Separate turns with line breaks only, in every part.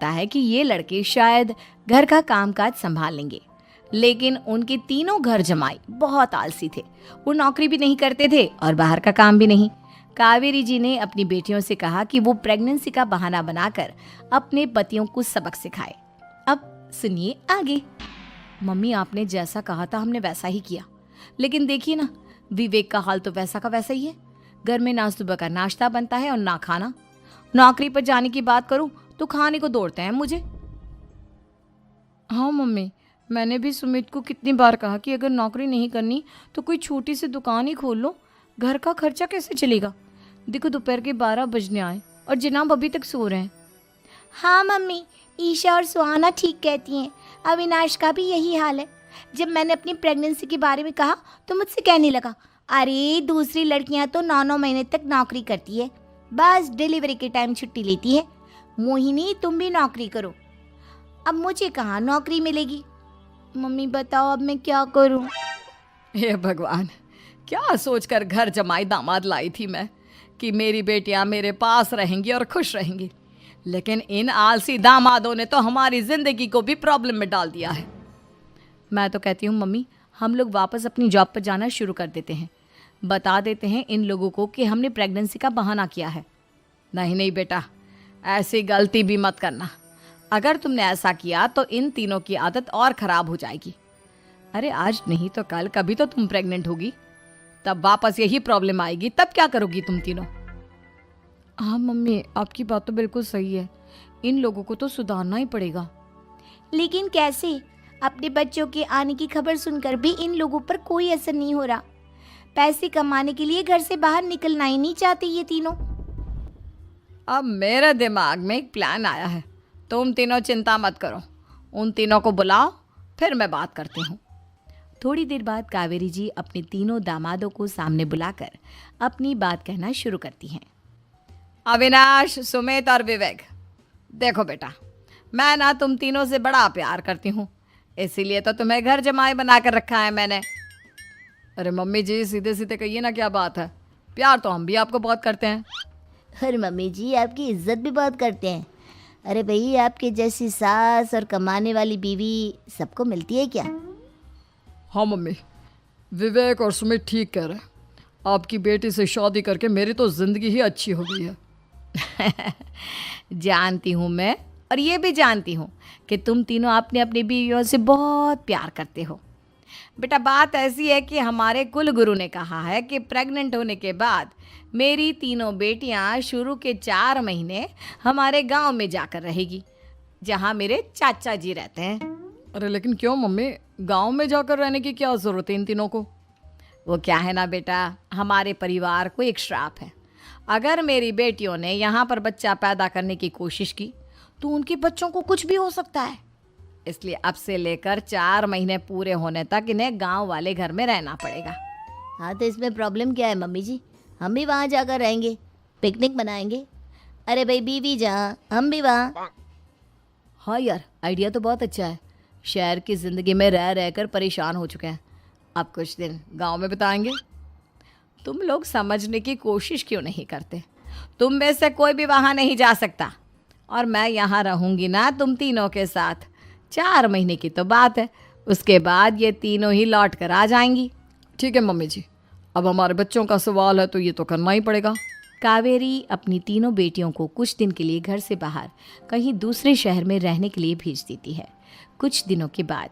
लगता है कि ये लड़के शायद घर का कामकाज संभाल लेंगे, लेकिन उनके तीनों घर जमाई बहुत आलसी थे। वो नौकरी भी नहीं करते थे और बाहर का काम भी नहीं। कावेरी जी ने अपनी बेटियों से कहा कि वो प्रेगनेंसी का बहाना बनाकर अपने पतियों को सबक सिखाए। अब सुनिए आगे। मम्मी, आपने जैसा कहा था हमने वैसा ही किया, लेकिन देखिए ना, विवेक का हाल तो वैसा का वैसा ही है। घर में ना सुबह का नाश्ता बनता है और ना खाना। नौकरी पर जाने की बात करूं तो खाने को दौड़ते हैं मुझे। हाँ मम्मी, मैंने भी सुमित को कितनी बार कहा कि अगर नौकरी नहीं करनी तो कोई छोटी सी दुकान ही खोल लो, घर का खर्चा कैसे चलेगा। देखो दोपहर के 12 बजने आए और जनाब अभी तक सो रहे हैं।
हाँ मम्मी, ईशा और सुहाना ठीक कहती हैं। अविनाश का भी यही हाल है। जब मैंने अपनी प्रेगनेंसी के बारे में कहा तो मुझसे कहने लगा, अरे दूसरी लड़कियां तो 9-9 महीने तक नौकरी करती है, बस डिलीवरी के टाइम छुट्टी लेती है। मोहिनी, तुम भी नौकरी करो। अब मुझे कहाँ नौकरी मिलेगी। मम्मी बताओ अब मैं क्या करूँ।
हे भगवान, क्या सोचकर घर जमाई दामाद लाई थी मैं कि मेरी बेटियां मेरे पास रहेंगी और खुश रहेंगी, लेकिन इन आलसी दामादों ने तो हमारी जिंदगी को भी प्रॉब्लम में डाल दिया है। मैं तो कहती हूँ मम्मी, हम लोग वापस अपनी जॉब पर जाना शुरू कर देते हैं। बता देते हैं इन लोगों को कि हमने प्रेगनेंसी का बहाना किया है। नहीं नहीं बेटा, ऐसी गलती भी मत करना। अगर तुमने ऐसा किया तो इन तीनों की आदत और ख़राब हो जाएगी। अरे आज नहीं तो कल कभी तो तुम प्रेग्नेंट होगी, तब वापस यही प्रॉब्लम आएगी, तब क्या करोगी तुम तीनों। हाँ मम्मी, आपकी बात तो बिल्कुल सही है। इन लोगों को तो सुधारना ही पड़ेगा।
लेकिन कैसे? अपने बच्चों के आने की खबर सुनकर भी इन लोगों पर कोई असर नहीं हो रहा। पैसे कमाने के लिए घर से बाहर निकलना ही नहीं चाहते ये तीनों।
अब मेरे दिमाग में एक प्लान आया है। तुम तीनों चिंता मत करो, उन तीनों को बुलाओ, फिर मैं बात करती हूँ। थोड़ी देर बाद कावेरी जी अपने तीनों दामादों को सामने बुलाकर अपनी बात कहना शुरू करती हैं। अविनाश, सुमित और विवेक, देखो बेटा, मैं ना तुम तीनों से बड़ा प्यार करती हूँ, इसीलिए तो तुम्हें घर जमाई बना कर रखा है मैंने। अरे मम्मी जी, सीधे सीधे कहिए ना, क्या बात है। प्यार तो हम भी आपको बहुत करते हैं।
अरे मम्मी जी, आपकी इज्जत भी बहुत करते हैं। अरे भाई, आपके जैसी सास और कमाने वाली बीवी सबको मिलती है क्या?
हाँ मम्मी, विवेक और सुमित ठीक कह रहे हैं। आपकी बेटी से शादी करके मेरी तो ज़िंदगी ही अच्छी हो गई है। जानती हूँ मैं, और ये भी जानती हूँ कि तुम तीनों अपनी अपनी बीवियों से बहुत प्यार करते हो। बेटा, बात ऐसी है कि हमारे कुल गुरु ने कहा है कि प्रेग्नेंट होने के बाद मेरी तीनों बेटियां शुरू के 4 महीने हमारे गांव में जाकर रहेगी, जहां मेरे चाचा जी रहते हैं। अरे लेकिन क्यों मम्मी, गांव में जाकर रहने की क्या ज़रूरत है इन तीनों को। वो क्या है ना बेटा, हमारे परिवार को एक श्राप है। अगर मेरी बेटियों ने यहाँ पर बच्चा पैदा करने की कोशिश की तो उनके बच्चों को कुछ भी हो सकता है। इसलिए अब से लेकर 4 महीने पूरे होने तक इन्हें गांव वाले घर में रहना पड़ेगा।
हाँ तो इसमें प्रॉब्लम क्या है मम्मी जी? हम भी वहाँ जाकर रहेंगे, पिकनिक मनाएंगे। अरे भाई, बीवी जहाँ हम भी वहाँ।
हाँ यार, आइडिया तो बहुत अच्छा है। शहर की ज़िंदगी में रह रहकर परेशान हो चुके हैं, अब कुछ दिन गांव में बिताएंगे। तुम लोग समझने की कोशिश क्यों नहीं करते। तुम में से कोई भी वहाँ नहीं जा सकता, और मैं यहाँ रहूँगी ना तुम तीनों के साथ। 4 महीने की तो बात है, उसके बाद ये तीनों ही लौट कर आ जाएंगी। ठीक है मम्मी जी, अब हमारे बच्चों का सवाल है तो ये तो करना ही पड़ेगा। कावेरी अपनी तीनों बेटियों को कुछ दिन के लिए घर से बाहर कहीं दूसरे शहर में रहने के लिए भेज देती है। कुछ दिनों के बाद,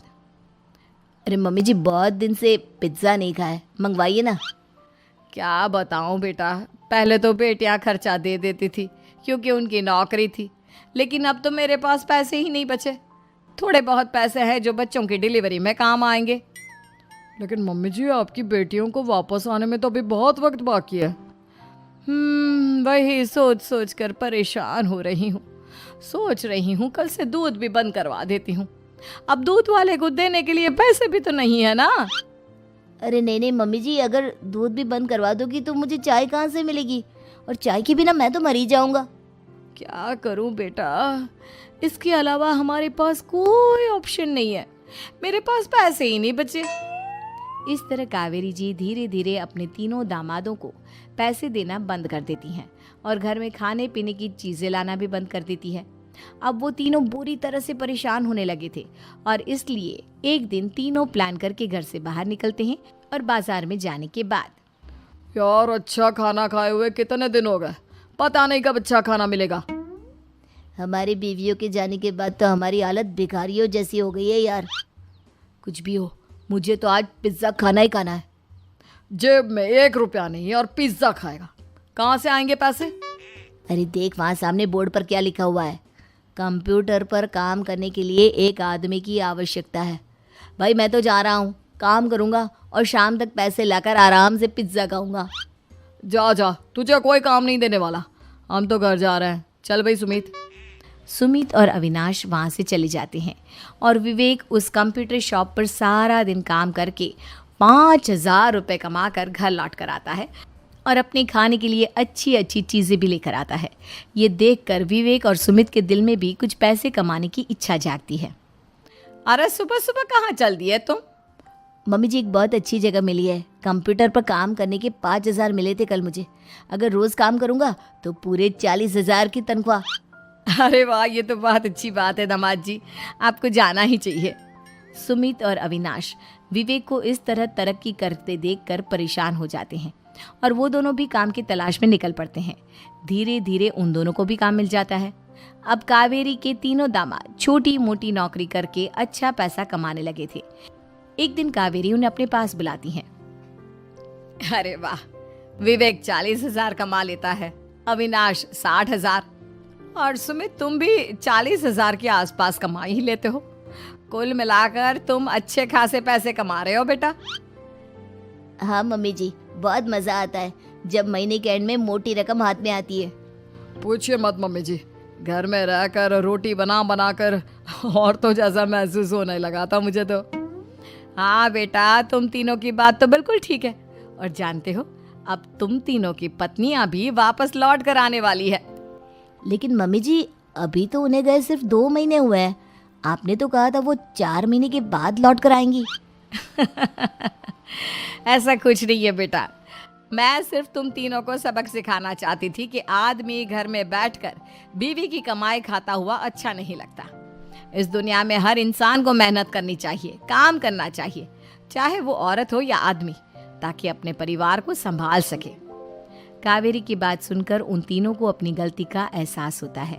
अरे मम्मी जी, बहुत दिन से पिज्ज़ा नहीं खाया, मंगवाइए ना।
क्या बताऊं बेटा, पहले तो बेटियां खर्चा दे देती थी क्योंकि उनकी नौकरी थी, लेकिन अब तो मेरे पास पैसे ही नहीं बचे। थोड़े बहुत पैसे हैं जो बच्चों की डिलीवरी में काम आएंगे। लेकिन मम्मी जी, आपकी बेटियों को वापस आने में तो अभी बहुत वक्त बाकी है। वही सोच सोच कर परेशान हो रही हूँ। सोच रही हूँ कल से दूध भी बंद करवा देती हूँ। अब दूध वाले को देने के लिए पैसे भी तो नहीं है ना।
अरे नहीं नहीं मम्मी जी, अगर दूध भी बंद करवा दोगी तो मुझे चाय कहाँ से मिलेगी? और चाय के बिना मैं तो मर ही जाऊंगा।
क्या करूं बेटा, इसके अलावा हमारे पास कोई ऑप्शन नहीं है। मेरे पास पैसे ही नहीं बचे। इस तरह कावेरी जी धीरे धीरे अपने तीनों दामादों को पैसे देना बंद कर देती हैं और घर में खाने पीने की चीज़ें लाना भी बंद कर देती है।
अब वो तीनों बुरी तरह से परेशान होने लगे थे और इसलिए एक दिन तीनों प्लान करके घर से बाहर निकलते हैं और बाजार में जाने के बाद
यार अच्छा खाना खाए हुए कितने दिन हो गए, पता नहीं कब अच्छा खाना मिलेगा।
हमारी बीवियों के जाने के बाद तो हमारी हालत भिखारियों जैसी हो गई है यार। कुछ भी हो, मुझे तो आज पिज्ज़ा खाना ही खाना है।
जेब में 1 रुपया नहीं और पिज्ज़ा खाएगा, कहाँ से आएंगे पैसे?
अरे देख वहाँ सामने बोर्ड पर क्या लिखा हुआ है, कंप्यूटर पर काम करने के लिए एक आदमी की आवश्यकता है। भाई मैं तो जा रहा हूँ, काम करूँगा और शाम तक पैसे लाकर आराम से पिज्ज़ा खाऊंगा।
जा जा, तुझे कोई काम नहीं देने वाला, हम तो घर जा रहे हैं। चल भाई सुमित।
सुमित और अविनाश वहाँ से चले जाते हैं और विवेक उस कंप्यूटर शॉप पर सारा दिन काम करके 5,000 रुपये कमा कर घर लौट कर आता है और अपने खाने के लिए अच्छी अच्छी चीज़ें भी लेकर आता है। ये देखकर विवेक और सुमित के दिल में भी कुछ पैसे कमाने की इच्छा जागती है।
अरे सुबह सुबह कहाँ चल दिए तुम?
मम्मी जी एक बहुत अच्छी जगह मिली है, कंप्यूटर पर काम करने के 5,000 मिले थे कल मुझे। अगर रोज़ काम करूँगा तो पूरे 40,000 की तनख्वाह।
अरे वाह, ये तो बहुत अच्छी बात है दामाद जी, आपको जाना ही चाहिए।
सुमित और अविनाश विवेक को इस तरह तरक्की करते देखकर परेशान हो जाते हैं और वो दोनों भी काम की तलाश में निकल पड़ते हैं। धीरे धीरे उन दोनों को भी काम मिल जाता है। अब कावेरी के तीनों दामाद छोटी मोटी नौकरी करके अच्छा पैसा कमाने लगे थे। एक दिन कावेरी उन्हें अपने पास बुलाती हैं।
अरे वाह, विवेक 40,000 कमा लेता है, अविनाश 60,000 और सुमित तुम भी 40,000 के आसपास कमा ही लेते हो। कुल मिलाकर तुम अच्छे खासे पैसे कमा रहे हो बेटा।
हाँ मम्मी जी, बहुत मज़ा आता है जब महीने के एंड में मोटी रकम हाथ में आती है।
पूछिए मत मम्मी जी, घर में रहकर रोटी बना बनाकर और तो जैसा महसूस होने लगा था मुझे तो। हाँ बेटा, तुम तीनों की बात तो बिल्कुल ठीक है और जानते हो अब तुम तीनों की पत्नियां भी वापस लौट कर आने वाली है।
लेकिन मम्मी जी अभी तो उन्हें गए सिर्फ 2 महीने हुए हैं, आपने तो कहा था वो 4 महीने के बाद लौट कर आएंगी।
ऐसा कुछ नहीं है बेटा, मैं सिर्फ तुम तीनों को सबक सिखाना चाहती थी कि आदमी घर में बैठकर बीवी की कमाई खाता हुआ अच्छा नहीं लगता। इस दुनिया में हर इंसान को मेहनत करनी चाहिए, काम करना चाहिए, चाहे वो औरत हो या आदमी, ताकि अपने परिवार को संभाल सके। कावेरी की बात सुनकर उन तीनों को अपनी गलती का एहसास होता है